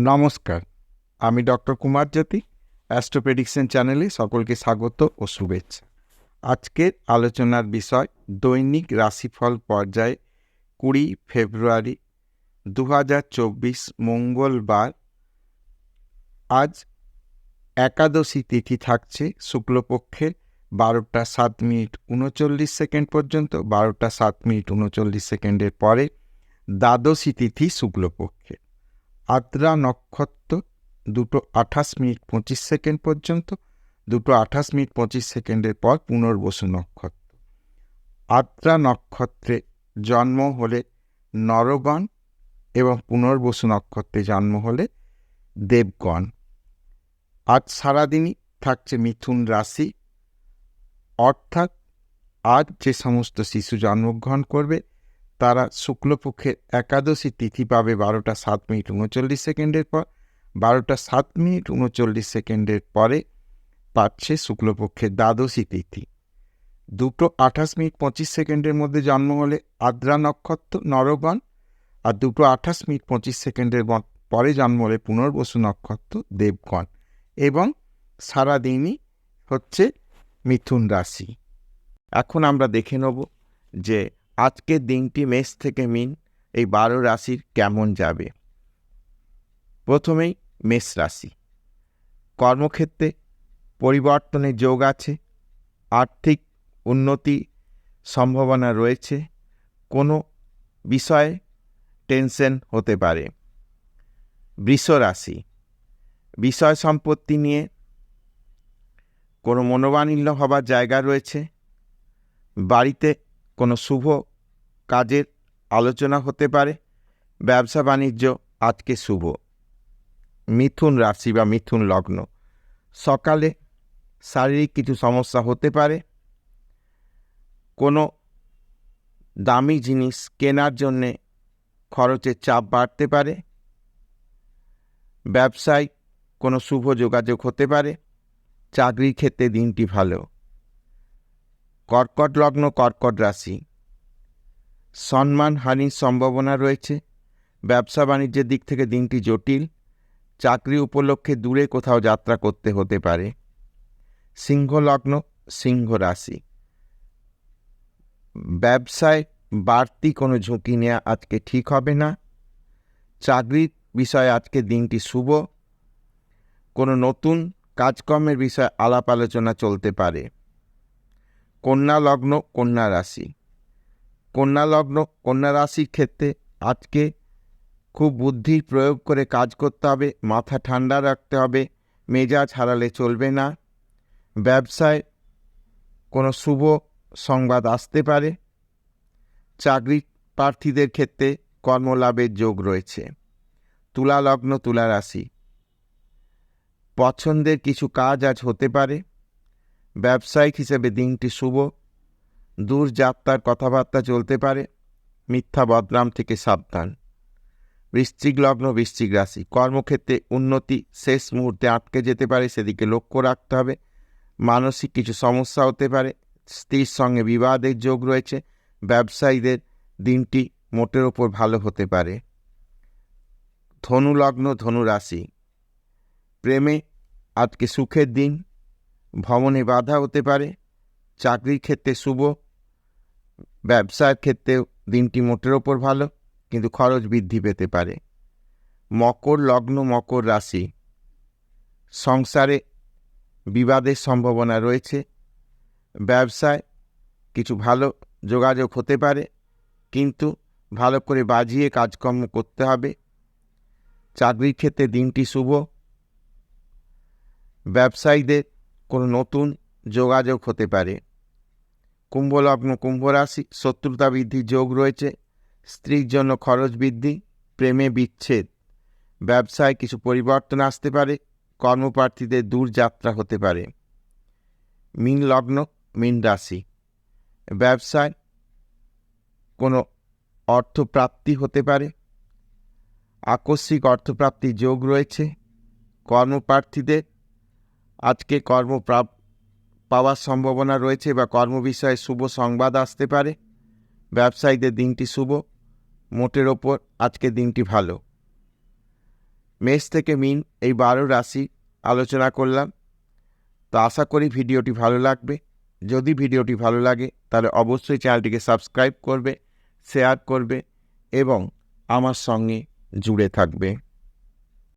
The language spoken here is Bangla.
নমস্কার, আমি ডক্টর কুমার জ্যোতি। অ্যাস্ট্রো প্রেডিকশন চ্যানেলে সকলকে স্বাগত ও শুভেচ্ছা। আজকের আলোচনার বিষয় দৈনিক রাশিফল পর্যায়ে 20 ফেব্রুয়ারি 2024 মঙ্গলবার। আজ একাদশী তিথি থাকছে শুক্লপক্ষের 12:07:39 পর্যন্ত। 12:07:39 পরে দ্বাদশী তিথি শুক্লপক্ষের। আদ্রা নক্ষত্র 2:28:25 পর্যন্ত। 2:28:25 পর পুনর্বসু নক্ষত্র। আদ্রা নক্ষত্রে জন্ম হলে নরগণ এবং পুনর্বসু নক্ষত্রে জন্ম হলে দেবগণ। আজ সারাদিনই থাকছে মিথুন রাশি, অর্থাৎ আজ যে সমস্ত শিশু জন্মগ্রহণ করবে তারা শুক্লপক্ষের একাদশী তিথি পাবে 12:07:39 পর। 12:07:39 পরে পাচ্ছে শুক্লপক্ষের দ্বাদশী তিথি। 2:28:25 মধ্যে জন্ম হলে আদ্রা নক্ষত্র নরগণ, আর 2:28:25 পরে জন্ম হলে পুনর্বসু নক্ষত্র দেবগণ, এবং সারাদিনই হচ্ছে মিথুন রাশি। এখন আমরা দেখে নেব যে আজকের দিনটি মেষ থেকে মীন এই 12 রাশির কেমন যাবে। প্রথমেই মেষ রাশি। কর্মক্ষেত্রে পরিবর্তনের যোগ আছে, আর্থিক উন্নতি সম্ভাবনা রয়েছে, কোনো বিষয়ে টেনশন হতে পারে। বৃষ রাশি। বিষয় সম্পত্তি নিয়ে কোনো মনোমালিন্য হবার জায়গা রয়েছে। বাড়িতে কোনো শুভ কাজের আলোচনা হতে পারে। ব্যবসা বাণিজ্য আজকে শুভ। মিথুন রাশি বা মিথুন লগ্ন। সকালে শারীরিক কিছু সমস্যা হতে পারে। কোনো দামি জিনিস কেনার জন্যে খরচের চাপ বাড়তে পারে। ব্যবসায় কোনো শুভ যোগাযোগ হতে পারে। চাকরির ক্ষেত্রে দিনটি ভালো। কর্কট লগ্ন, কর্কট রাশি। সম্মানহানির সম্ভাবনা রয়েছে। ব্যবসা বাণিজ্যের দিক থেকে দিনটি জটিল। চাকরি উপলক্ষে দূরে কোথাও যাত্রা করতে হতে পারে। সিংহ লগ্ন, সিংহ রাশি। ব্যবসায় বাড়তি কোনো ঝুঁকি নেওয়া আজকে ঠিক হবে না। চাকরির বিষয়ে আজকে দিনটি শুভ। কোনো নতুন কাজকর্মের বিষয়ে আলাপ আলোচনা চলতে পারে। কন্যা লগ্ন, কন্যা রাশি। কন্যা লগ্ন, কন্যা রাশির ক্ষেত্রে আজকে খুব বুদ্ধির প্রয়োগ করে কাজ করতে হবে, মাথা ঠান্ডা রাখতে হবে, মেজাজ হারালে চলবে না। ব্যবসায় কোনো শুভ সংবাদ আসতে পারে। চাকরি প্রার্থীদের ক্ষেত্রে কর্মলাভের যোগ রয়েছে। তুলা লগ্ন, তুলা রাশি। পছন্দের কিছু কাজ আজ হতে পারে। ব্যবসায়িক হিসেবে দিনটি শুভ। দূর যাত্রার কথাবার্তা চলতে পারে। মিথ্যা বদনাম থেকে সাবধান। বৃশ্চিক লগ্ন, বৃশ্চিক রাশি। কর্মক্ষেত্রে উন্নতি শেষ মুহূর্তে আটকে যেতে পারে, সেদিকে লক্ষ্য রাখতে হবে। মানসিক কিছু সমস্যা হতে পারে। স্ত্রীর সঙ্গে বিবাদের যোগ রয়েছে। ব্যবসায়ীদের দিনটি মোটের ওপর ভালো হতে পারে। ধনু লগ্ন, ধনু রাশি। প্রেমে আজকে সুখের দিন। ভ্রমণে বাধা হতে পারে। চাকরির ক্ষেত্রে শুভ। ব্যবসার ক্ষেত্রেও দিনটি মোটের ওপর ভালো, কিন্তু খরচ বৃদ্ধি পেতে পারে। মকর লগ্ন, মকর রাশি। সংসারে বিবাদের সম্ভাবনা রয়েছে। ব্যবসায় কিছু ভালো যোগাযোগ হতে পারে, কিন্তু ভালো করে বাজিয়ে কাজকর্ম করতে হবে। চাকরির ক্ষেত্রে দিনটি শুভ। ব্যবসায়ীদের কোনো নতুন যোগাযোগ হতে পারে। কুম্ভ লগ্ন, কুম্ভ রাশি। শত্রুতা বৃদ্ধির যোগ রয়েছে। স্ত্রীর জন্য খরচ বৃদ্ধি। প্রেমে বিচ্ছেদ। ব্যবসায় কিছু পরিবর্তন আসতে পারে। কর্মপ্রার্থীদের দূর যাত্রা হতে পারে। মীন লগ্ন, মীন রাশি। ব্যবসায় কোনো অর্থপ্রাপ্তি হতে পারে। আকস্মিক অর্থপ্রাপ্তির যোগ রয়েছে। কর্মপ্রার্থীদের আজকে পাওয়ার সম্ভাবনা রয়েছে বা কর্ম বিষয়ে শুভ সংবাদ আসতে পারে। ব্যবসায়ীদের দিনটি শুভ। মোটের ওপর আজকে দিনটি ভালো। মেষ থেকে মীন এই 12 রাশি আলোচনা করলাম। তো আশা করি ভিডিওটি ভালো লাগবে। যদি ভিডিওটি ভালো লাগে তাহলে অবশ্যই চ্যানেলটিকে সাবস্ক্রাইব করবে, শেয়ার করবে এবং আমার সঙ্গে জুড়ে থাকবে।